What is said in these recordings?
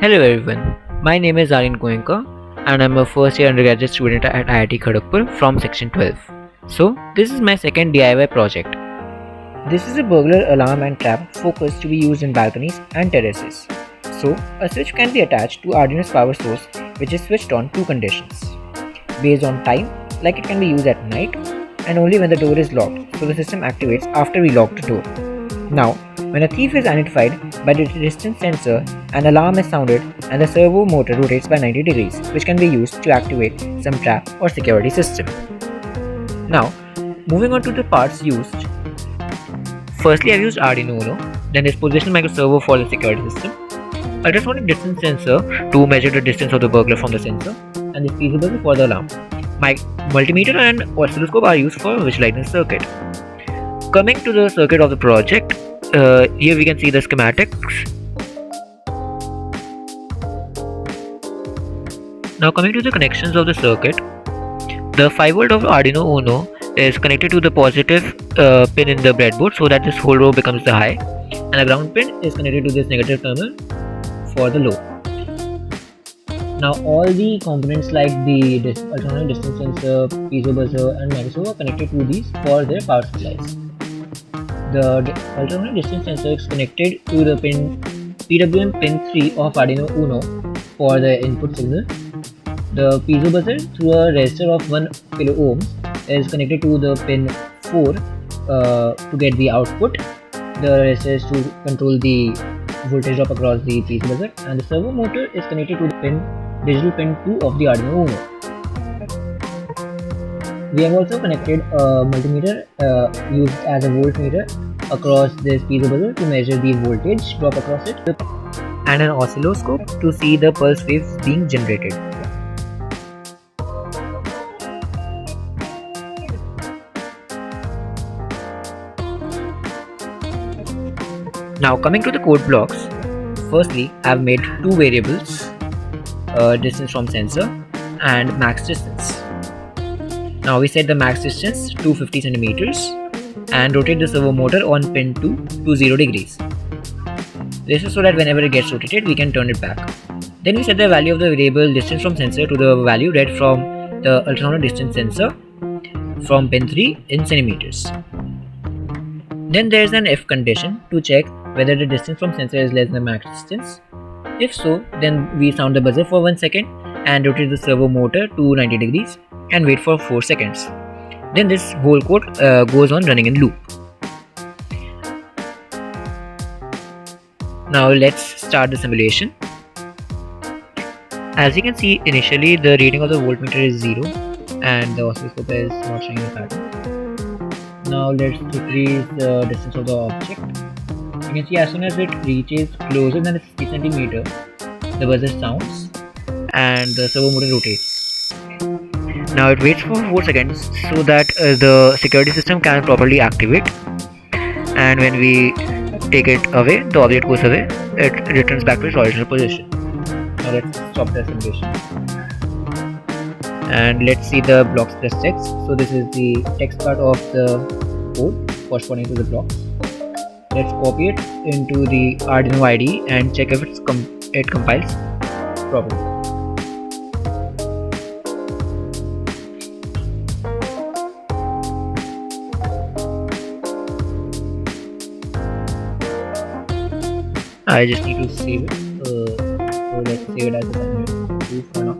Hello everyone, my name is Aryan Goenka and I'm a first year undergraduate student at IIT Kharagpur from section 12. So, this is my second DIY project. This is a burglar alarm and trap focused to be used in balconies and terraces. So, a switch can be attached to Arduino's power source which is switched on two conditions. Based on time, like it can be used at night and only when the door is locked, so the system activates after we lock the door. Now, when a thief is identified by the distance sensor, an alarm is sounded and the servo motor rotates by 90 degrees, which can be used to activate some trap or security system. Now, moving on to the parts used. Firstly, I've used Arduino Uno, then this positional micro servo for the security system, ultrasonic distance sensor to measure the distance of the burglar from the sensor, and this piezo buzzer for the alarm. My multimeter and oscilloscope are used for visualizing the circuit. Coming to the circuit of the project, here we can see the schematics. Now coming to the connections of the circuit, the 5V of Arduino Uno is connected to the positive pin in the breadboard so that this whole row becomes the high, and the ground pin is connected to this negative terminal for the low. Now all the components like the ultrasonic distance sensor, piezo buzzer and micro are connected to these for their power supplies. The ultrasonic distance sensor is connected to the pin PWM pin 3 of Arduino Uno for the input signal. The piezo buzzer through a resistor of 1 kilo ohms is connected to the pin 4 to get the output. The resistor is to control the voltage drop across the piezo buzzer, and the servo motor is connected to the digital pin 2 of the Arduino Uno. We have also connected a multimeter used as a voltmeter across this piezo buzzer to measure the voltage drop across it, and an oscilloscope to see the pulse waves being generated. Now coming to the code blocks, firstly I have made two variables, distance from sensor and max distance. Now we set the max distance to 50 centimeters and rotate the servo motor on pin 2 to 0 degrees. This is so that whenever it gets rotated we can turn it back. Then we set the value of the variable distance from sensor to the value read from the ultrasonic distance sensor from pin 3 in centimeters. Then there is an if condition to check whether the distance from sensor is less than the max distance. If so, then we sound the buzzer for 1 second and rotate the servo motor to 90 degrees and wait for 4 seconds. Then this whole code goes on running in loop. Now let's start the simulation. As you can see, initially the reading of the voltmeter is 0 and the oscilloscope is not showing a pattern. Now let's decrease the distance of the object. You can see as soon as it reaches closer than 50 cm, the buzzer sounds and the servo motor rotates. Now it waits for 4 seconds so that the security system can properly activate, and when we take it away, the object goes away, it returns back to its original position. Now let's stop the simulation and let's see the blocks plus text. So this is the text part of the code corresponding to the blocks. Let's copy it into the Arduino IDE and check if it compiles properly. I just need to save it. So let's save it as a two for now.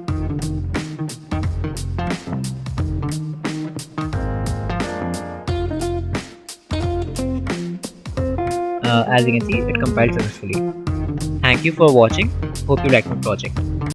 As you can see, it compiled successfully. Thank you for watching. Hope you liked my project.